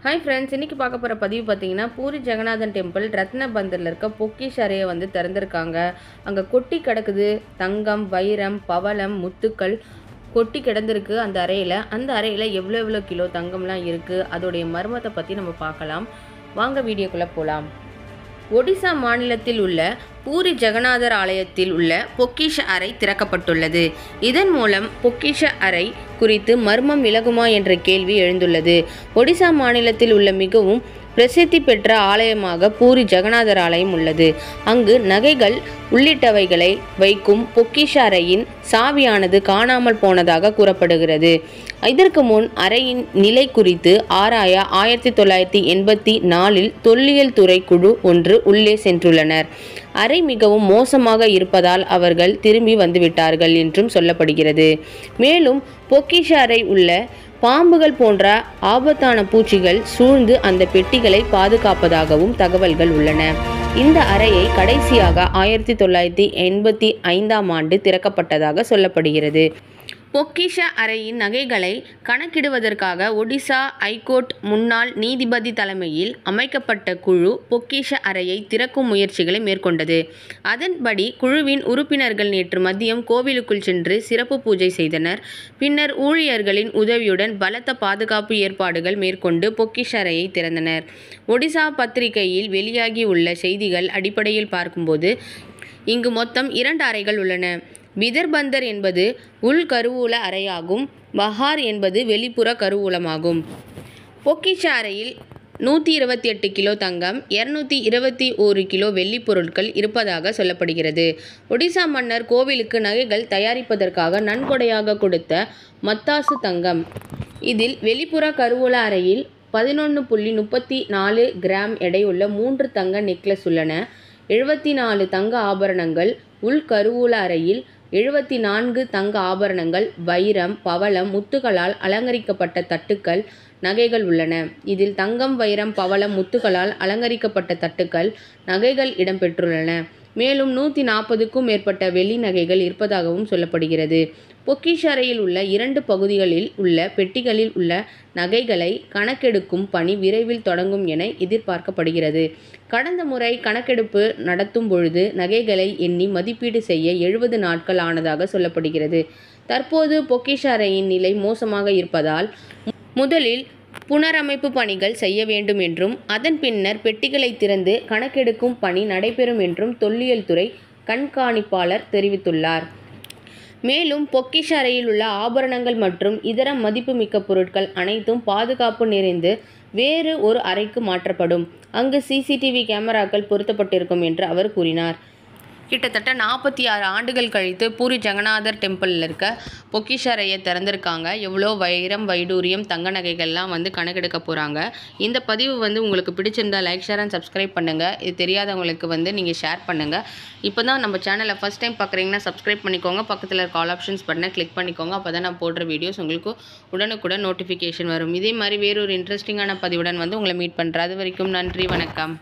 Hi friends, இன்றைக்கி பார்க்க போகிற பதிவு பார்த்தீங்கன்னா, பூரி ஜெகநாதன் டெம்பிள் ரத்னபந்தரில் இருக்க பொக்கிஷ் அறையை வந்து திறந்திருக்காங்க. அங்கே கொட்டி கிடக்குது தங்கம், வைரம், பவளம், முத்துக்கள் கொட்டி கிடந்திருக்கு அந்த அறையில். அந்த அறையில் எவ்வளோ கிலோ தங்கம்லாம் இருக்குது, அதோடைய மர்மத்தை பற்றி நம்ம பார்க்கலாம். வாங்க வீடியோக்குள்ளே போகலாம். ஒடிசா மாநிலத்தில் உள்ள பூரி ஜெகநாதர் ஆலயத்தில் உள்ள பொக்கிஷ அறை திறக்கப்பட்டுள்ளது. இதன் மூலம் பொக்கிஷ அறை குறித்து மர்மம் விலகுமா என்ற கேள்வி எழுந்துள்ளது. ஒடிசா மாநிலத்தில் உள்ள மிகவும் பிரசித்தி பெற்ற ஆலயமாக பூரி ஜெகநாதர் ஆலயம் உள்ளது. அங்கு நகைகள் உள்ளிட்டவைகளை வைக்கும் பொக்கிஷ அறையின் சாவியானது காணாமல் போனதாக கூறப்படுகிறது. இதற்கு முன் அறையின் நிலை குறித்து ஆராய 1984 தொல்லியல் துறை குழு ஒன்று உள்ளே சென்றுள்ளனர். அறை மிகவும் மோசமாக இருப்பதால் அவர்கள் திரும்பி வந்துவிட்டார்கள் என்றும் சொல்லப்படுகிறது. மேலும் பொக்கிஷ அறை உள்ள பாம்புகள் போன்ற ஆபத்தான பூச்சிகள் சூழ்ந்து அந்த பெட்டிகளை பாதுகாப்பதாகவும் தகவல்கள் உள்ளன. இந்த அறையை கடைசியாக 1985 திறக்கப்பட்டதாக சொல்லப்படுகிறது. பொக்கிஷ அறையின் நகைகளை கணக்கிடுவதற்காக ஒடிசா ஐகோர்ட் முன்னாள் நீதிபதி தலைமையில் அமைக்கப்பட்ட குழு பொக்கிஷ அறையை திறக்கும் முயற்சிகளை மேற்கொண்டது. அதன்படி குழுவின் உறுப்பினர்கள் நேற்று மதியம் கோவிலுக்குள் சென்று சிறப்பு பூஜை செய்தனர். பின்னர் ஊழியர்களின் உதவியுடன் பலத்த பாதுகாப்பு ஏற்பாடுகள் மேற்கொண்டு பொக்கிஷ அறையை திறந்தனர். ஒடிசா பத்திரிகையில் வெளியாகி உள்ள செய்திகள் அடிப்படையில் பார்க்கும்போது இங்கு மொத்தம் 2 அறைகள் உள்ளன. பிதர்பந்தர் என்பது உள் கருவூல அறையாகும். பஹார் என்பது வெளிப்புற கருவூலமாகும். பொக்கிஷ அறையில் 128 கிலோ தங்கம், 221 கிலோ வெள்ளிப் பொருட்கள் இருப்பதாக சொல்லப்படுகிறது. ஒடிசா மன்னர் கோவிலுக்கு நகைகள் தயாரிப்பதற்காக நன்கொடையாக கொடுத்த மத்தாசு தங்கம். இதில் வெளிப்புற கருவூல அறையில் 11.34 கிராம் எடையுள்ள 3 தங்க நெக்லஸ் உள்ளன. 74 தங்க ஆபரணங்கள். உள் கருவூல அறையில் 74 தங்க ஆபரணங்கள், வைரம், பவளம், முத்துக்களால் அலங்கரிக்கப்பட்ட தட்டுக்கள், நகைகள் உள்ளன. இதில் தங்கம், வைரம், பவளம், முத்துக்களால் அலங்கரிக்கப்பட்ட தட்டுக்கள், நகைகள் இடம்பெற்றுள்ளன. மேலும் 140க்கும் மேற்பட்ட வெள்ளி நகைகள் இருப்பதாகவும் சொல்லப்படுகிறது. பொக்கிஷ அறையில் உள்ள 2 பகுதிகளில் உள்ள பெட்டிகளில் உள்ள நகைகளை கணக்கெடுக்கும் பணி விரைவில் தொடங்கும் என எதிர்பார்க்கப்படுகிறது. கடந்த முறை கணக்கெடுப்பு நடத்தும் பொழுது நகைகளை எண்ணி மதிப்பீடு செய்ய 70 நாட்கள் ஆனதாக சொல்லப்படுகிறது. தற்போது பொக்கிஷ அறையின் நிலை மோசமாக இருப்பதால் முதலில் புனரமைப்பு பணிகள் செய்ய வேண்டும் என்றும் அதன் பின்னர் பெட்டிகளை திறந்து கணக்கெடுக்கும் பணி நடைபெறும் என்றும் தொல்லியல் துறை கண்காணிப்பாளர் தெரிவித்துள்ளார். மேலும் பொக்கிஷ அறையில் உள்ள ஆபரணங்கள் மற்றும் இதர மதிப்புமிக்க பொருட்கள் அனைத்தும் பாதுகாப்பு நிறைந்து வேறு ஒரு அறைக்கு மாற்றப்படும். அங்கு CCTV கேமராக்கள் பொருத்தப்பட்டிருக்கும் என்று அவர் கூறினார். கிட்டத்தட்ட 46 ஆண்டுகள் கழித்து பூரி ஜெகநாதர் டெம்பிளில் இருக்க பொக்கிஷ அறையை திறந்திருக்காங்க. எவ்வளோ வைரம், வைடூரியம், தங்க நகைகள்லாம் வந்து கணக்கெடுக்க போகிறாங்க. இந்த பதிவு வந்து உங்களுக்கு பிடிச்சிருந்தா லைக், ஷேர் அண்ட் சப்ஸ்கிரைப் பண்ணுங்கள். இது தெரியாதவங்களுக்கு வந்து நீங்கள் ஷேர் பண்ணுங்கள். இப்போ தான் நம்ம சேனலை ஃபஸ்ட் டைம் பார்க்குறீங்கன்னா சப்ஸ்கிரைப் பண்ணிக்கோங்க. பக்கத்தில் இருக்க ஆல் ஆப்ஷன்ஸ் பட்டனை கிளிக் பண்ணிக்கோங்க. அப்போ தான் நான் போடுற வீடியோஸ் உங்களுக்கு உடனுக்குடன் நோட்டிஃபிகேஷன் வரும். இதே மாதிரி வேறொரு இன்ட்ரெஸ்டிங்கான பதிவுடன் வந்து உங்களை மீட் பண்ணுறேன். அது வரைக்கும் நன்றி, வணக்கம்.